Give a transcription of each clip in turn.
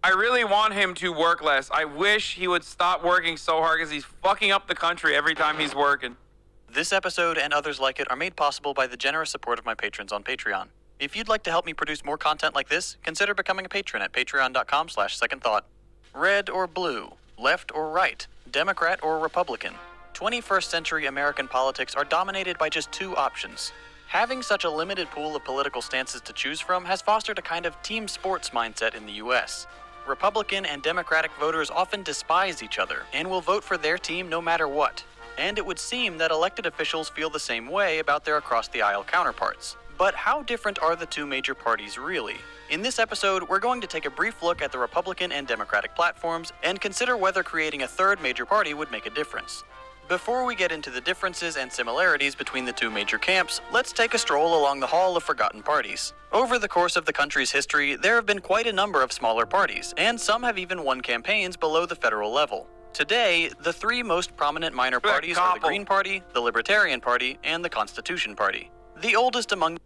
I really want him to work less. I wish he would stop working so hard because he's fucking up the country every time he's working. This episode and others like it are made possible by the generous support of my patrons on Patreon. If you'd like to help me produce more content like this, consider becoming a patron at patreon.com/secondthought. Red or blue, left or right, Democrat or Republican. 21st century American politics are dominated by just two options. Having such a limited pool of political stances to choose from has fostered a kind of team sports mindset in the US. Republican and Democratic voters often despise each other and will vote for their team no matter what. And it would seem that elected officials feel the same way about their across-the-aisle counterparts. But how different are the two major parties really? In this episode, we're going to take a brief look at the Republican and Democratic platforms and consider whether creating a third major party would make a difference. Before we get into the differences and similarities between the two major camps, let's take a stroll along the Hall of Forgotten Parties. Over the course of the country's history, there have been quite a number of smaller parties, and some have even won campaigns below the federal level. Today, the three most prominent minor parties are the Green Party, the Libertarian Party, and the Constitution Party. The oldest among...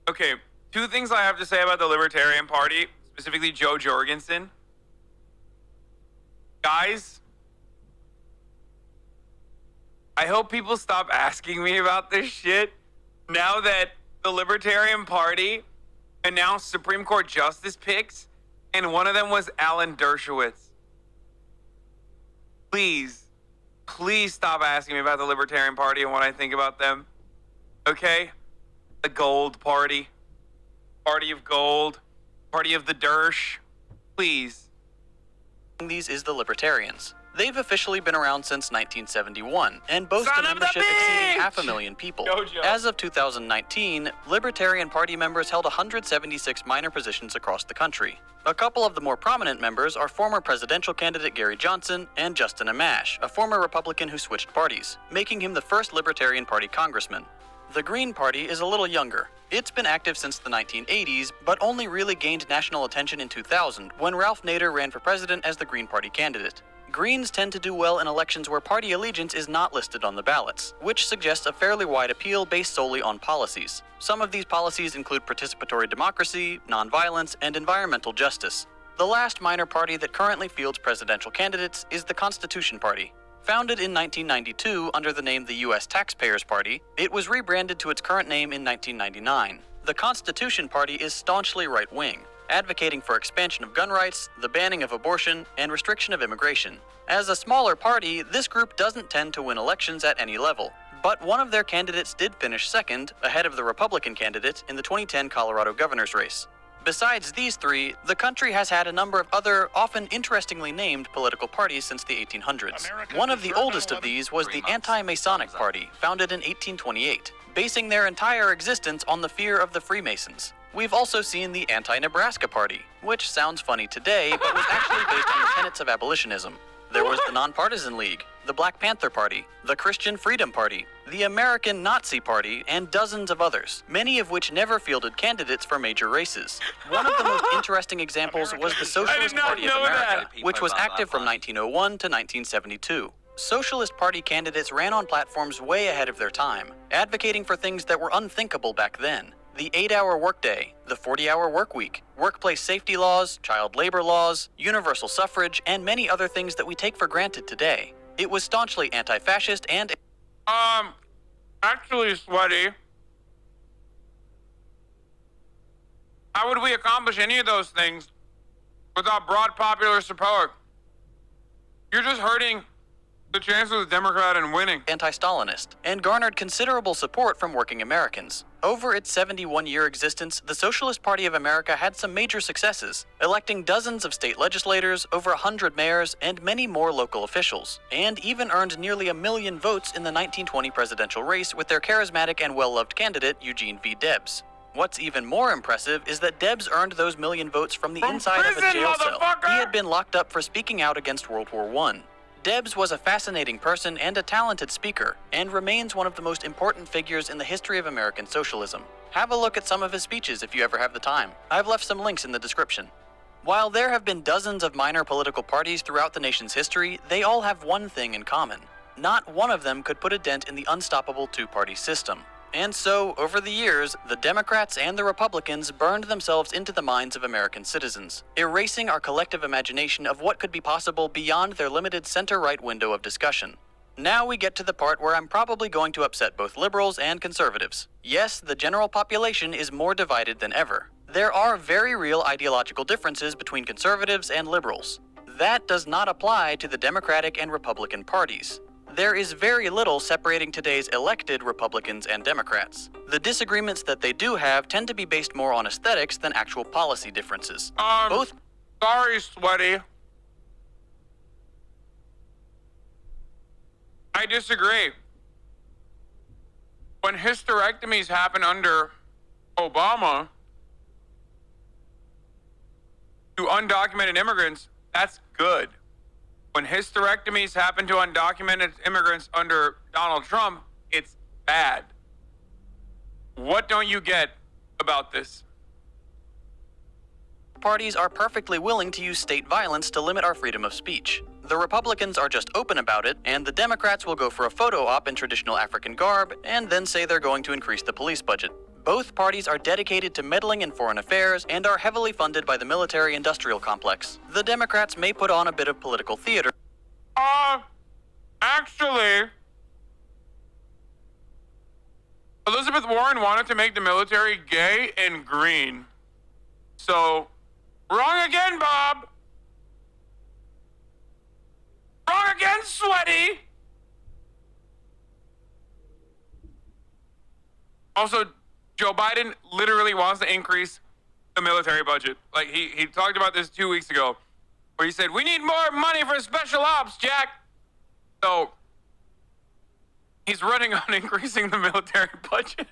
Okay, two things I have to say about the Libertarian Party, specifically Joe Jorgensen. Guys, I hope people stop asking me about this shit now that the Libertarian Party announced Supreme Court justice picks, and one of them was Alan Dershowitz. Please stop asking me about the Libertarian Party and what I think about them. Okay? The Gold Party. Party of Gold. Party of the Dersh. Please. These is the Libertarians. They've officially been around since 1971 and boast a membership exceeding 500,000 people. As of 2019, Libertarian Party members held 176 minor positions across the country. A couple of the more prominent members are former presidential candidate Gary Johnson and Justin Amash, a former Republican who switched parties, making him the first Libertarian Party congressman. The Green Party is a little younger. It's been active since the 1980s, but only really gained national attention in 2000 when Ralph Nader ran for president as the Green Party candidate. Greens tend to do well in elections where party allegiance is not listed on the ballots, which suggests a fairly wide appeal based solely on policies. Some of these policies include participatory democracy, nonviolence, and environmental justice. The last minor party that currently fields presidential candidates is the Constitution Party. Founded in 1992 under the name the U.S. Taxpayers Party, it was rebranded to its current name in 1999. The Constitution Party is staunchly right-wing, advocating for expansion of gun rights, the banning of abortion, and restriction of immigration. As a smaller party, this group doesn't tend to win elections at any level, but one of their candidates did finish second, ahead of the Republican candidate in the 2010 Colorado governor's race. Besides these three, the country has had a number of other, often interestingly named political parties since the 1800s. One of the oldest of these was the Anti-Masonic Party, founded in 1828, basing their entire existence on the fear of the Freemasons. We've also seen the Anti-Nebraska Party, which sounds funny today, but was actually based on the tenets of abolitionism. There was the Nonpartisan League, the Black Panther Party, the Christian Freedom Party, the American Nazi Party, and dozens of others, many of which never fielded candidates for major races. One of the most interesting examples was the Socialist Party of America, which was active from 1901 to 1972. Socialist Party candidates ran on platforms way ahead of their time, advocating for things that were unthinkable back then. The 8-hour workday, the 40-hour workweek, workplace safety laws, child labor laws, universal suffrage, and many other things that we take for granted today. It was staunchly anti-fascist and... Actually, Sweaty, how would we accomplish any of those things without broad popular support? You're just hurting the chance of the Democrat in winning. Anti-Stalinist, and garnered considerable support from working Americans. Over its 71-year existence, the Socialist Party of America had some major successes, electing dozens of state legislators, over 100 mayors, and many more local officials, and even earned nearly 1 million votes in the 1920 presidential race with their charismatic and well-loved candidate, Eugene V. Debs. What's even more impressive is that Debs earned those million votes from the inside of a jail cell. He had been locked up for speaking out against World War I. Debs was a fascinating person and a talented speaker, and remains one of the most important figures in the history of American socialism. Have a look at some of his speeches if you ever have the time. I've left some links in the description. While there have been dozens of minor political parties throughout the nation's history, they all have one thing in common. Not one of them could put a dent in the unstoppable two-party system. And so, over the years, the Democrats and the Republicans burned themselves into the minds of American citizens, erasing our collective imagination of what could be possible beyond their limited center-right window of discussion. Now we get to the part where I'm probably going to upset both liberals and conservatives. Yes, the general population is more divided than ever. There are very real ideological differences between conservatives and liberals. That does not apply to the Democratic and Republican parties. There is very little separating today's elected Republicans and Democrats. The disagreements that they do have tend to be based more on aesthetics than actual policy differences. Sorry, Sweaty. I disagree. When hysterectomies happen under Obama to undocumented immigrants, that's good. When hysterectomies happen to undocumented immigrants under Donald Trump, it's bad. What don't you get about this? Parties are perfectly willing to use state violence to limit our freedom of speech. The Republicans are just open about it, and the Democrats will go for a photo op in traditional African garb and then say they're going to increase the police budget. Both parties are dedicated to meddling in foreign affairs and are heavily funded by the military-industrial complex. The Democrats may put on a bit of political theater. Actually, Elizabeth Warren wanted to make the military gay and green. So, wrong again, Bob. Wrong again, Sweaty. Also, Joe Biden literally wants to increase the military budget. Like, he talked about this 2 weeks ago, where he said, we need more money for special ops, Jack. So, he's running on increasing the military budget.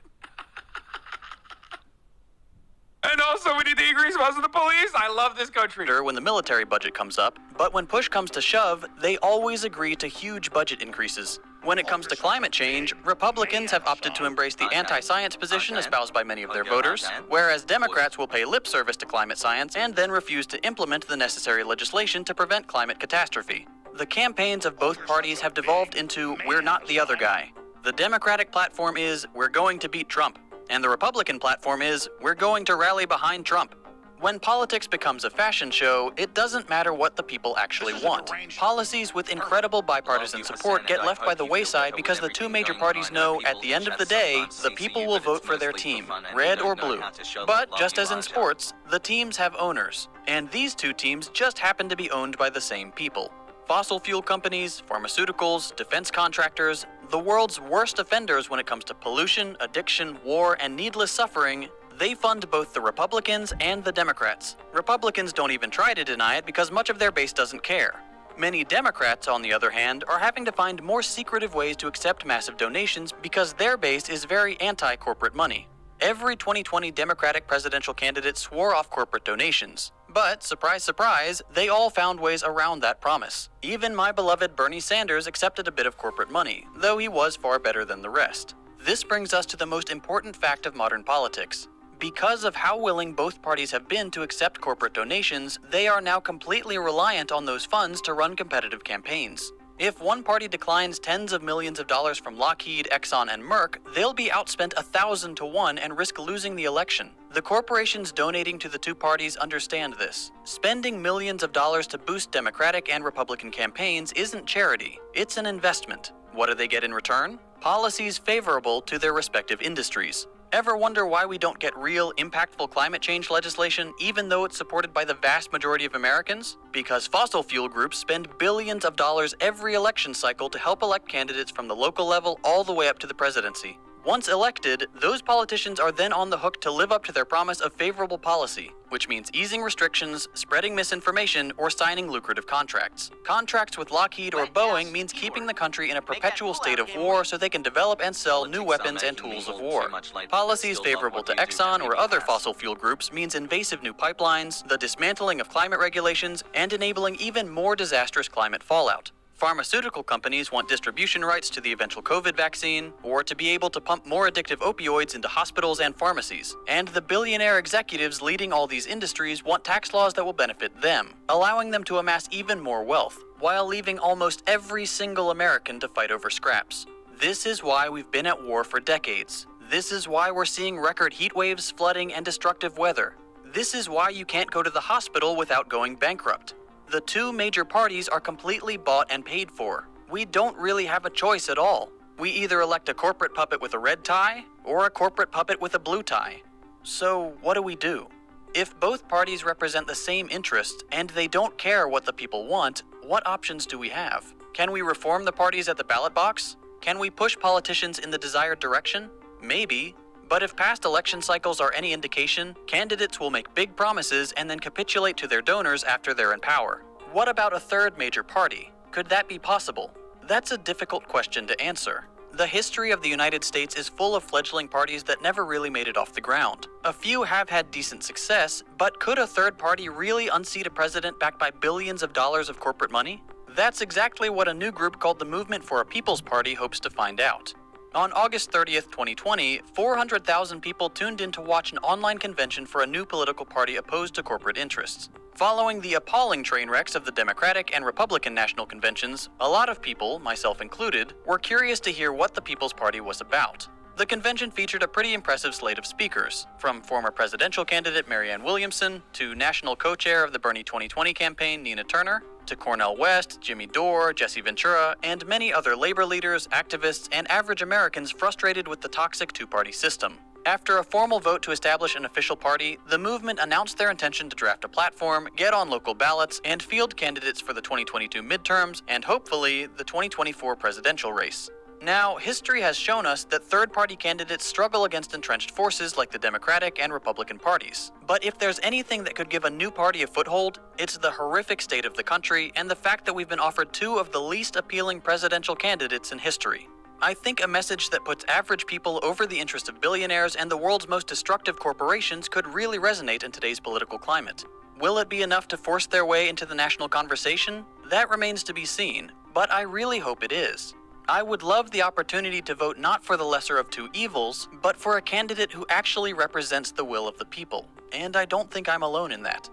And also, we need to increase most of the police. I love this country. When the military budget comes up, but when push comes to shove, they always agree to huge budget increases. When it comes to climate change, Republicans have opted to embrace the anti-science position espoused by many of their voters, whereas Democrats will pay lip service to climate science and then refuse to implement the necessary legislation to prevent climate catastrophe. The campaigns of both parties have devolved into, we're not the other guy. The Democratic platform is, we're going to beat Trump. And the Republican platform is, we're going to rally behind Trump. When politics becomes a fashion show, it doesn't matter what the people actually want. Policies with incredible bipartisan support get left by the wayside because the two major parties know, at the end of the day, the people will vote for their team, red or blue. But, just as in sports, the teams have owners. And these two teams just happen to be owned by the same people. Fossil fuel companies, pharmaceuticals, defense contractors, the world's worst offenders when it comes to pollution, addiction, war, and needless suffering, they fund both the Republicans and the Democrats. Republicans don't even try to deny it because much of their base doesn't care. Many Democrats, on the other hand, are having to find more secretive ways to accept massive donations because their base is very anti-corporate money. Every 2020 Democratic presidential candidate swore off corporate donations. But, surprise, surprise, they all found ways around that promise. Even my beloved Bernie Sanders accepted a bit of corporate money, though he was far better than the rest. This brings us to the most important fact of modern politics. Because of how willing both parties have been to accept corporate donations, they are now completely reliant on those funds to run competitive campaigns. If one party declines tens of millions of dollars from Lockheed, Exxon, and Merck, they'll be outspent 1,000 to 1 and risk losing the election. The corporations donating to the two parties understand this. Spending millions of dollars to boost Democratic and Republican campaigns isn't charity, it's an investment. What do they get in return? Policies favorable to their respective industries. Ever wonder why we don't get real, impactful climate change legislation even though it's supported by the vast majority of Americans? Because fossil fuel groups spend billions of dollars every election cycle to help elect candidates from the local level all the way up to the presidency. Once elected, those politicians are then on the hook to live up to their promise of favorable policy, which means easing restrictions, spreading misinformation, or signing lucrative contracts. Contracts with Lockheed or Boeing means keeping the country in a perpetual state of war so they can develop and sell new weapons and tools of war. Policies favorable to Exxon or other fossil fuel groups means invasive new pipelines, the dismantling of climate regulations, and enabling even more disastrous climate fallout. Pharmaceutical companies want distribution rights to the eventual COVID vaccine, or to be able to pump more addictive opioids into hospitals and pharmacies. And the billionaire executives leading all these industries want tax laws that will benefit them, allowing them to amass even more wealth, while leaving almost every single American to fight over scraps. This is why we've been at war for decades. This is why we're seeing record heat waves, flooding, and destructive weather. This is why you can't go to the hospital without going bankrupt. The two major parties are completely bought and paid for. We don't really have a choice at all. We either elect a corporate puppet with a red tie, or a corporate puppet with a blue tie. So what do? If both parties represent the same interests and they don't care what the people want, what options do we have? Can we reform the parties at the ballot box? Can we push politicians in the desired direction? Maybe. But if past election cycles are any indication, candidates will make big promises and then capitulate to their donors after they're in power. What about a third major party? Could that be possible? That's a difficult question to answer. The history of the United States is full of fledgling parties that never really made it off the ground. A few have had decent success, but could a third party really unseat a president backed by billions of dollars of corporate money? That's exactly what a new group called the Movement for a People's Party hopes to find out. On August 30th, 2020, 400,000 people tuned in to watch an online convention for a new political party opposed to corporate interests. Following the appalling train wrecks of the Democratic and Republican national conventions, a lot of people, myself included, were curious to hear what the People's Party was about. The convention featured a pretty impressive slate of speakers, from former presidential candidate Marianne Williamson, to national co-chair of the Bernie 2020 campaign Nina Turner, to Cornel West, Jimmy Dore, Jesse Ventura, and many other labor leaders, activists, and average Americans frustrated with the toxic two-party system. After a formal vote to establish an official party, the movement announced their intention to draft a platform, get on local ballots, and field candidates for the 2022 midterms and hopefully the 2024 presidential race. Now, history has shown us that third-party candidates struggle against entrenched forces like the Democratic and Republican parties. But if there's anything that could give a new party a foothold, it's the horrific state of the country and the fact that we've been offered two of the least appealing presidential candidates in history. I think a message that puts average people over the interest of billionaires and the world's most destructive corporations could really resonate in today's political climate. Will it be enough to force their way into the national conversation? That remains to be seen, but I really hope it is. I would love the opportunity to vote not for the lesser of two evils, but for a candidate who actually represents the will of the people, and I don't think I'm alone in that.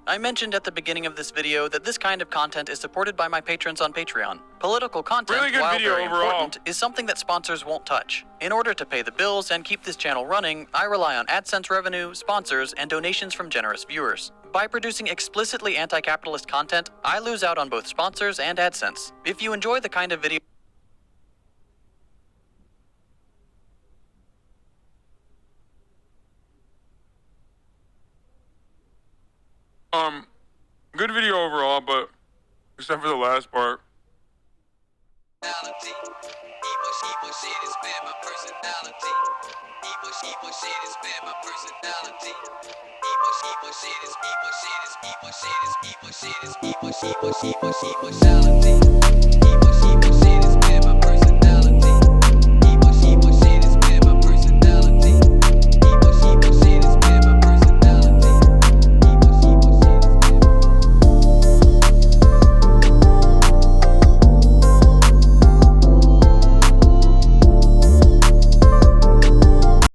I mentioned at the beginning of this video that this kind of content is supported by my patrons on Patreon. Political content, while very important, is something that sponsors won't touch. In order to pay the bills and keep this channel running, I rely on AdSense revenue, sponsors, and donations from generous viewers. By producing explicitly anti-capitalist content, I lose out on both sponsors and AdSense. If you enjoy the kind of video good video overall, but except for the last part. Evil shit is